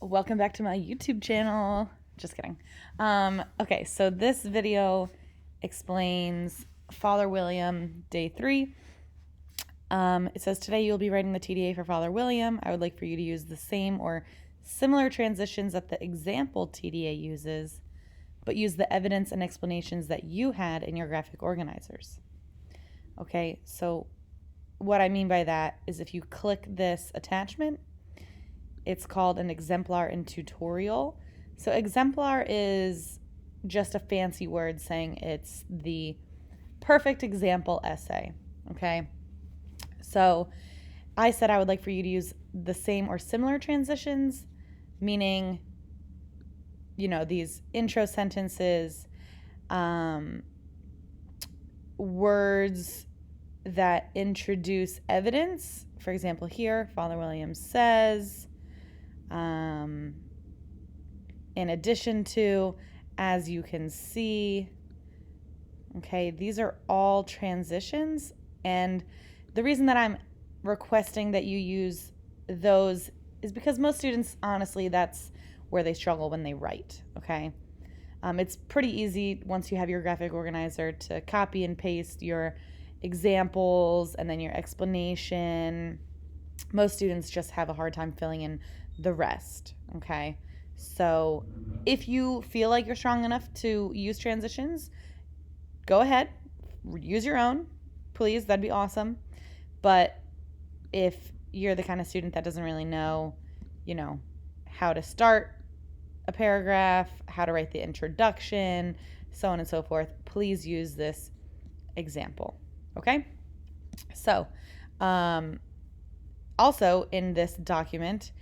Welcome back to my YouTube channel. Just kidding. Okay, so this video explains Father William, day 3. It says, today you'll be writing the TDA for Father William. I would like for you to use the same or similar transitions that the example TDA uses, but use the evidence and explanations that you had in your graphic organizers. Okay, so what I mean by that is if you click this attachment, it's called an exemplar and tutorial. So exemplar is just a fancy word saying it's the perfect example essay, okay? So I said I would like for you to use the same or similar transitions, meaning, you know, these intro sentences, words that introduce evidence. For example, here, Father William says, in addition to, as you can see, okay, these are all transitions. And the reason that I'm requesting that you use those is because most students, honestly, that's where they struggle when they write, okay? It's pretty easy once you have your graphic organizer to copy and paste your examples and then your explanation. Most students just have a hard time filling in the rest, okay? So if you feel like you're strong enough to use transitions, go ahead, use your own, please, that'd be awesome. But if you're the kind of student that doesn't really know, you know, how to start a paragraph, how to write the introduction, so on and so forth, please use this example, okay? So, also in this document,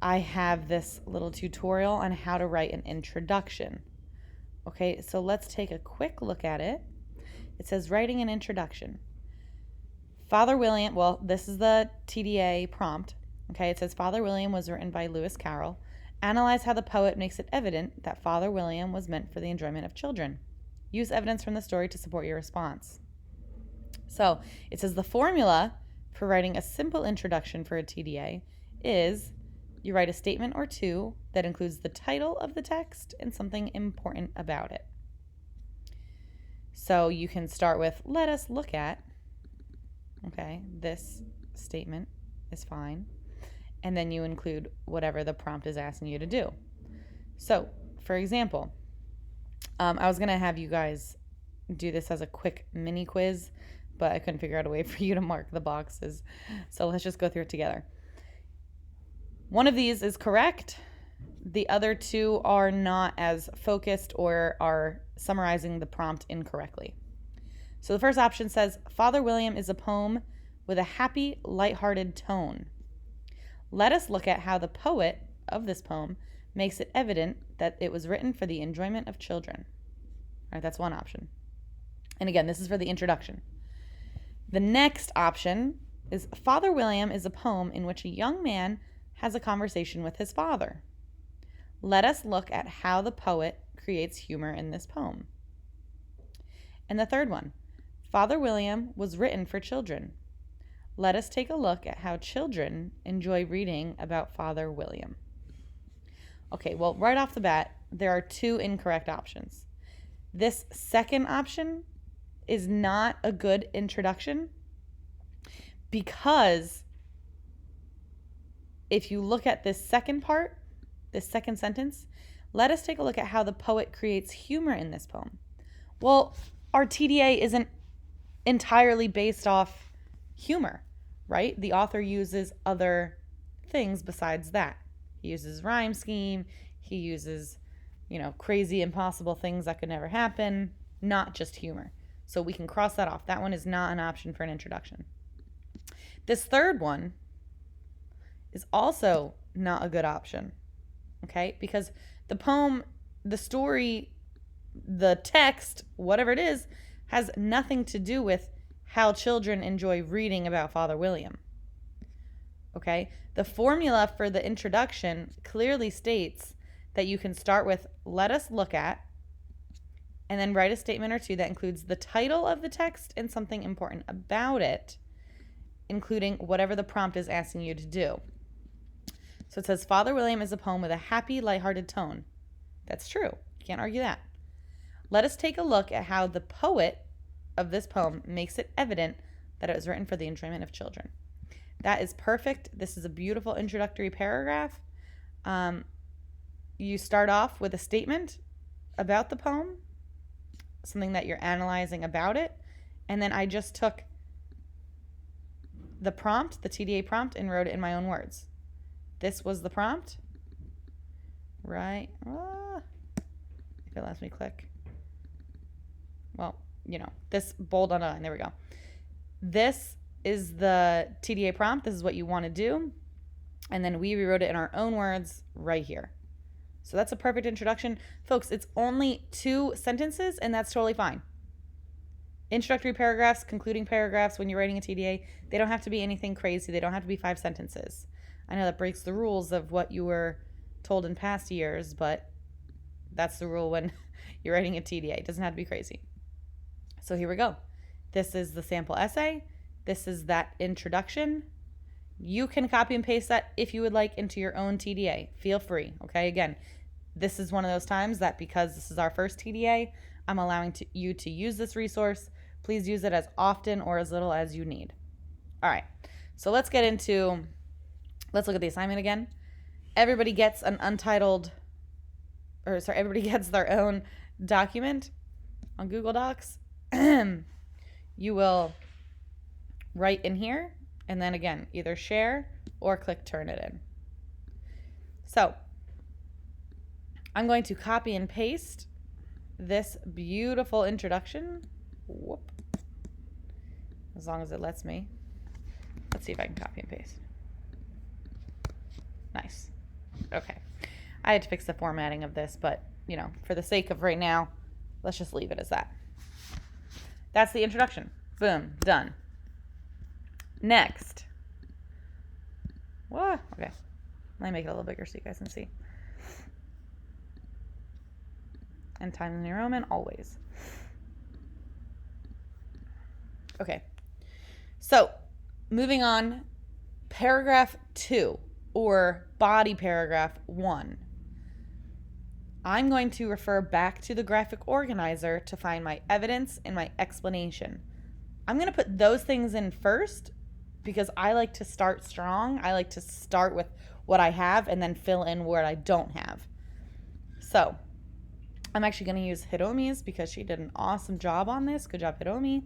I have this little tutorial on how to write an introduction. Okay, so let's take a quick look at it. It says writing an introduction. Father William, well, this is the TDA prompt. Okay, it says Father William was written by Lewis Carroll. Analyze how the poet makes it evident that Father William was meant for the enjoyment of children. Use evidence from the story to support your response. So it says the formula for writing a simple introduction for a TDA is you write a statement or two that includes the title of the text and something important about it. So you can start with, let us look at, okay, this statement is fine. And then you include whatever the prompt is asking you to do. So, for example, I was going to have you guys do this as a quick mini quiz, but I couldn't figure out a way for you to mark the boxes. So let's just go through it together. One of these is correct. The other two are not as focused or are summarizing the prompt incorrectly. So the first option says, Father William is a poem with a happy, lighthearted tone. Let us look at how the poet of this poem makes it evident that it was written for the enjoyment of children. All right, that's one option. And again, this is for the introduction. The next option is Father William is a poem in which a young man has a conversation with his father. Let us look at how the poet creates humor in this poem. And the third one, Father William was written for children. Let us take a look at how children enjoy reading about Father William. Okay, well, right off the bat, there are two incorrect options. This second option is not a good introduction because if you look at this second part, this second sentence, let us take a look at how the poet creates humor in this poem. Well, our TDA isn't entirely based off humor, right? The author uses other things besides that. He uses rhyme scheme. He uses, you know, crazy, impossible things that could never happen, not just humor. So we can cross that off. That one is not an option for an introduction. This third one is also not a good option, okay? Because the poem, the story, the text, whatever it is, has nothing to do with how children enjoy reading about Father William, okay? The formula for the introduction clearly states that you can start with, let us look at, and then write a statement or two that includes the title of the text and something important about it, including whatever the prompt is asking you to do. So So it says, Father William is a poem with a happy, lighthearted tone. That's true. You can't argue that. Let us take a look at how the poet of this poem makes it evident that it was written for the enjoyment of children. That is perfect. This is a beautiful introductory paragraph. You start off with a statement about the poem, something that you're analyzing about it, and then I just took the prompt, the TDA prompt, and wrote it in my own words. This was the prompt, right? If it lets me click. Well, this bold underline, there we go. This is the TDA prompt. This is what you want to do. And then we rewrote it in our own words right here. So that's a perfect introduction. Folks, it's only 2 sentences, and that's totally fine. Introductory paragraphs, concluding paragraphs, when you're writing a TDA, they don't have to be anything crazy. They don't have to be 5 sentences. I know that breaks the rules of what you were told in past years, but that's the rule when you're writing a TDA. It doesn't have to be crazy. So here we go. This is the sample essay. This is that introduction. You can copy and paste that if you would like into your own TDA. Feel free, okay? Again, this is one of those times that because this is our first TDA, I'm allowing you to use this resource. Please use it as often or as little as you need. All right, so let's look at the assignment again. Everybody gets everybody gets their own document on Google Docs. You will write in here, and then again, either share or click turn it in. So I'm going to copy and paste this beautiful introduction. Whoop. As long as it lets me. Let's see if I can copy and paste. Nice. Okay. I had to fix the formatting of this, but, for the sake of right now, let's just leave it as that. That's the introduction. Boom. Done. Next. What? Okay. Let me make it a little bigger so you guys can see. And Times New Roman, always. Okay. So, moving on. Paragraph 2, or body paragraph 1. I'm going to refer back to the graphic organizer to find my evidence and my explanation. I'm going to put those things in first because I like to start strong. I like to start with what I have and then fill in what I don't have. So I'm actually going to use Hiromi's because she did an awesome job on this. Good job, Hiromi.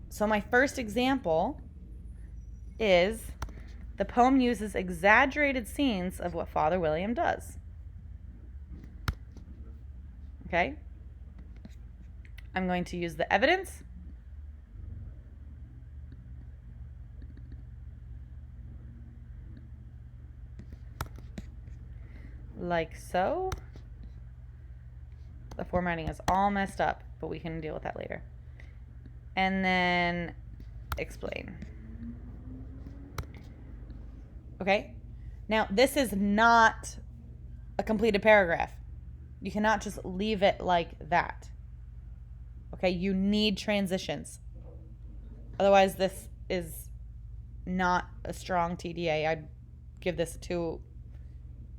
So my first example is the poem uses exaggerated scenes of what Father William does. Okay? I'm going to use the evidence. Like so. The formatting is all messed up, but we can deal with that later. And then explain. Okay? Now, this is not a completed paragraph. You cannot just leave it like that. Okay? You need transitions. Otherwise, this is not a strong TDA. I'd give this a 2,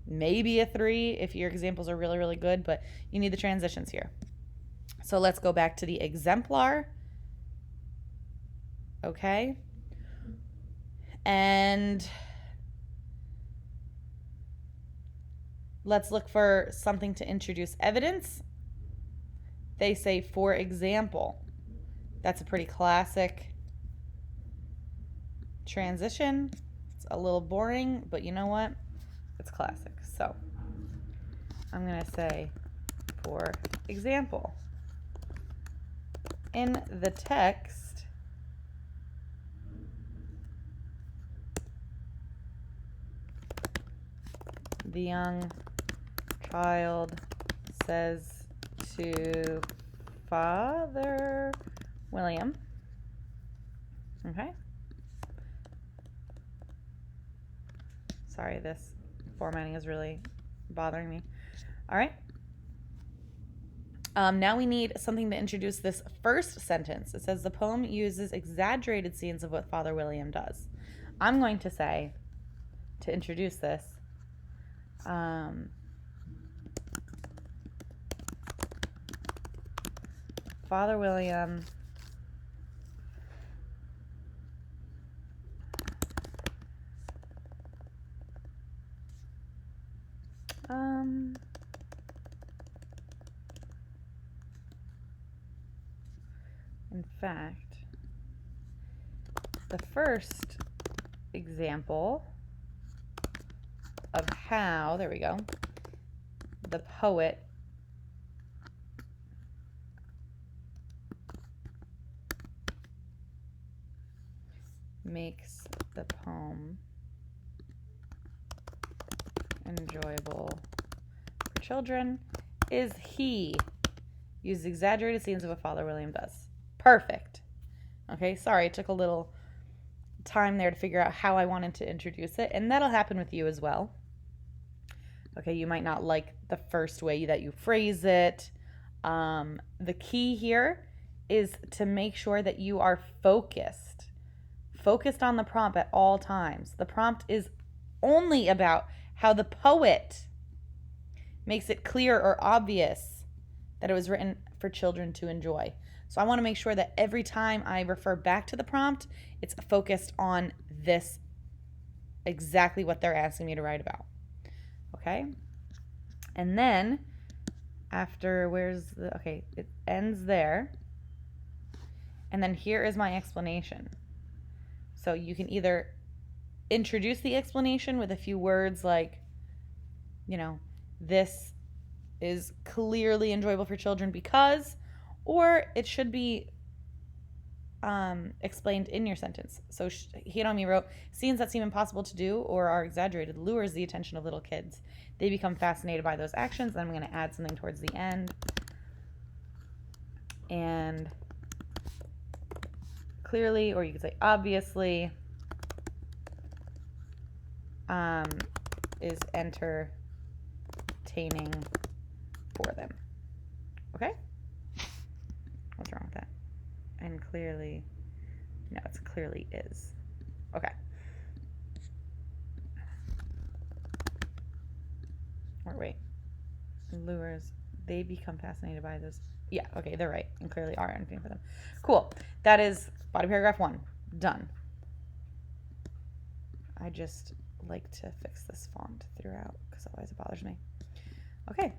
maybe a 3 if your examples are really, really good, but you need the transitions here. So let's go back to the exemplar. Okay? And let's look for something to introduce evidence. They say, for example. That's a pretty classic transition. It's a little boring, but you know what? It's classic. So I'm going to say, for example. In the text, the young child says to Father William, okay? Sorry, this formatting is really bothering me. All right. Now we need something to introduce this first sentence. It says the poem uses exaggerated scenes of what Father William does. I'm going to say, to introduce this. Father William in fact, the first example of how, there we go, the poet makes the poem enjoyable for children is he uses exaggerated scenes of what Father William does. Perfect. Okay, sorry, it took a little time there to figure out how I wanted to introduce it, and that'll happen with you as well. Okay, you might not like the first way that you phrase it. The key here is to make sure that you are focused on the prompt at all times. The prompt is only about how the poet makes it clear or obvious that it was written for children to enjoy. So I want to make sure that every time I refer back to the prompt, it's focused on this, exactly what they're asking me to write about. Okay? And then after, it ends there. And then here is my explanation. So you can either introduce the explanation with a few words like, this is clearly enjoyable for children because, or it should be explained in your sentence. So Hiromi wrote, scenes that seem impossible to do or are exaggerated lures the attention of little kids. They become fascinated by those actions. Then I'm going to add something towards the end. And clearly, or you could say obviously, is entertaining for them. Okay? What's wrong with that? And clearly, no, it's clearly is. Okay. Or wait. Lures, they become fascinated by those. Yeah, okay, they're right. And clearly are entertaining for them. Cool. That is body paragraph 1. Done. I just like to fix this font throughout because otherwise it bothers me. Okay.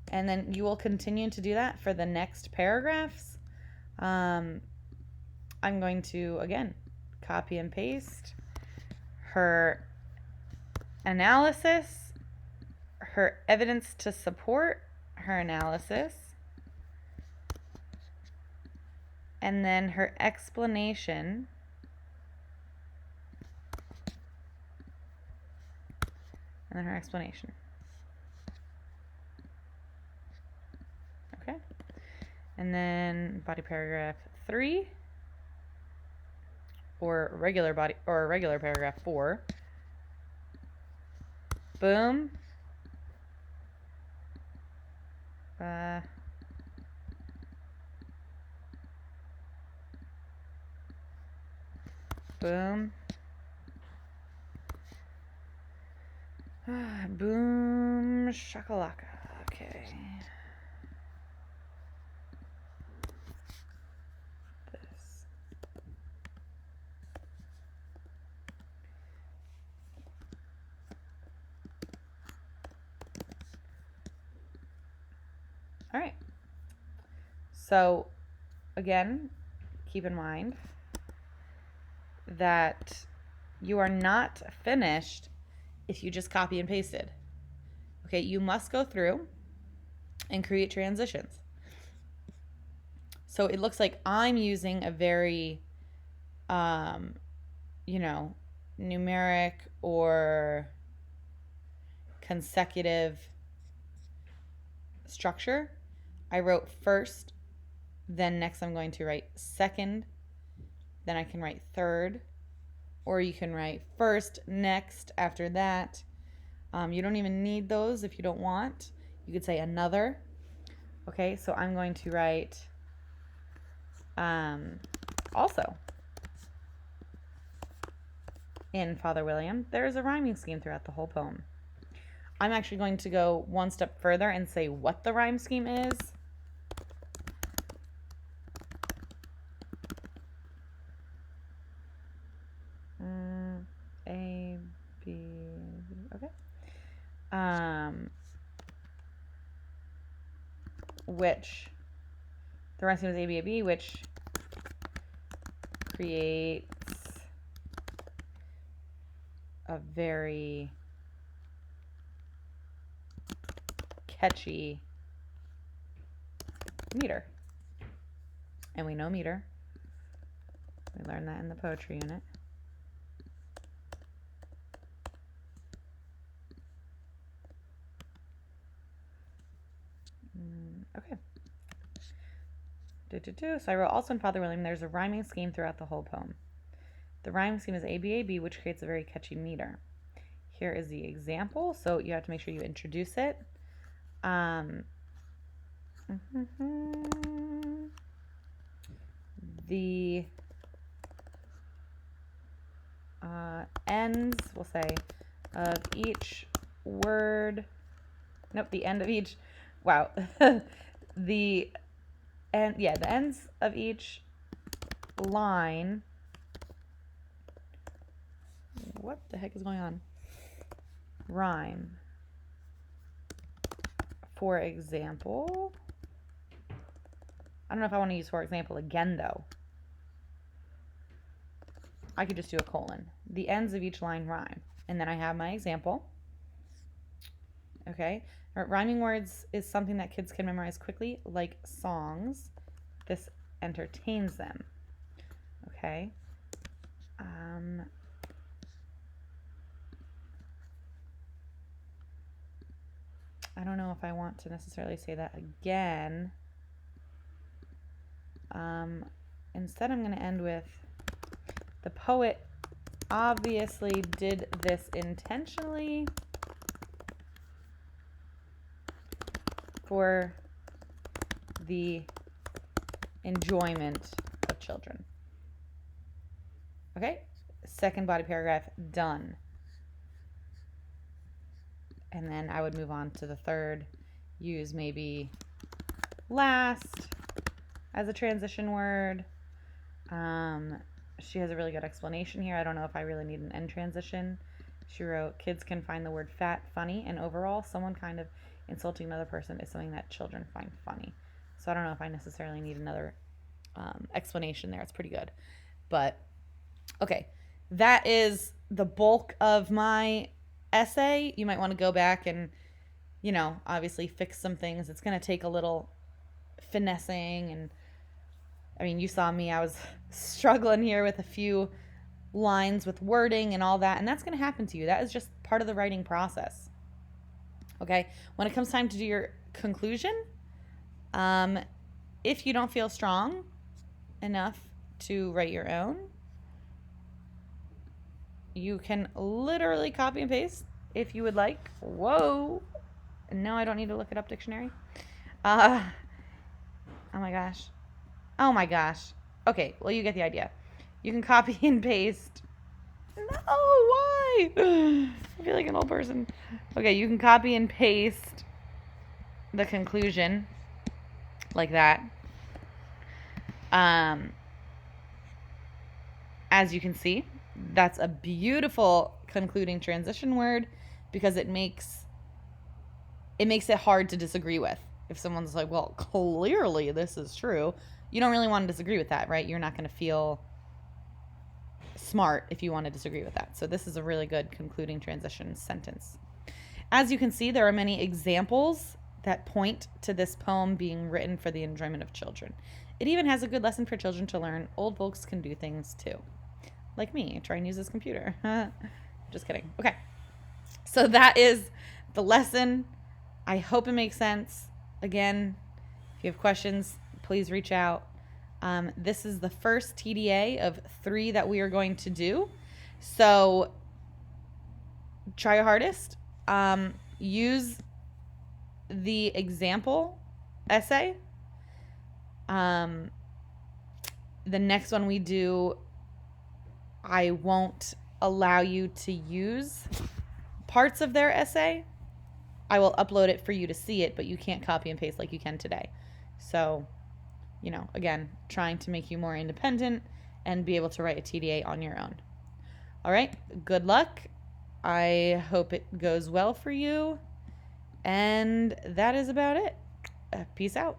And then you will continue to do that for the next paragraphs. I'm going to, again, copy and paste her analysis, her evidence to support her analysis, and then her explanation, and then her explanation. Okay. And then body paragraph 3, or regular paragraph 4. Boom. Boom. Boom shakalaka. Okay. This. All right. So, again, keep in mind that you are not finished if you just copy and pasted. Okay, you must go through and create transitions. So it looks like I'm using a very, numeric or consecutive structure. I wrote first, then next I'm going to write second, then I can write third, or you can write first, next, after that. You don't even need those if you don't want. You could say another. Okay, so I'm going to write also. in Father William, there is a rhyming scheme throughout the whole poem. I'm actually going to go one step further and say what the rhyme scheme is. A, B, okay. Which the rhyme scheme is A, B, A, B, which creates a very catchy meter. And we know meter. We learned that in the poetry unit. Okay. So I wrote, also in Father William, there's a rhyming scheme throughout the whole poem. The rhyming scheme is ABAB, which creates a very catchy meter. Here is the example, so you have to make sure you introduce it. The ends, we'll say, of each word. Nope, the end of each. Wow. The ends of each line. What the heck is going on? Rhyme. For example. I don't know if I want to use for example again, though. I could just do a colon. The ends of each line rhyme. And then I have my example. Okay. Rhyming words is something that kids can memorize quickly, like songs. This entertains them. Okay. I don't know if I want to necessarily say that again. Instead, I'm going to end with, the poet obviously did this intentionally for the enjoyment of children. Okay, second body paragraph, done. And then I would move on to the third, use maybe last as a transition word. She has a really good explanation here. I don't know if I really need an end transition. She wrote, kids can find the word fat funny, and overall, someone kind of insulting another person is something that children find funny. So I don't know if I necessarily need another explanation there. It's pretty good. But, okay, that is the bulk of my essay. You might want to go back and, obviously fix some things. It's going to take a little finessing, and I mean, you saw me, I was struggling here with a few lines with wording and all that, and that's going to happen to you. That is just part of the writing process. Okay, when it comes time to do your conclusion, if you don't feel strong enough to write your own, you can literally copy and paste if you would like. Whoa. No, I don't need to look it up dictionary. Oh my gosh. Okay, well, you get the idea. You can copy and paste. No, why? I feel like an old person. Okay, you can copy and paste the conclusion like that. As you can see, that's a beautiful concluding transition word because it makes it hard to disagree with. If someone's like, well, clearly this is true, you don't really want to disagree with that, right? You're not going to feel smart if you want to disagree with that. So this is a really good concluding transition sentence. As you can see, there are many examples that point to this poem being written for the enjoyment of children. It even has a good lesson for children to learn. Old folks can do things too. Like me, try and use this computer. Just kidding. Okay. So that is the lesson. I hope it makes sense. Again, if you have questions, please reach out. This is the first TDA of 3 that we are going to do. So try your hardest. Use the example essay. The next one we do, I won't allow you to use parts of their essay, I will upload it for you to see it, but you can't copy and paste like you can today. So, again, trying to make you more independent and be able to write a TDA on your own. All right, good luck. I hope it goes well for you. And that is about it. Peace out.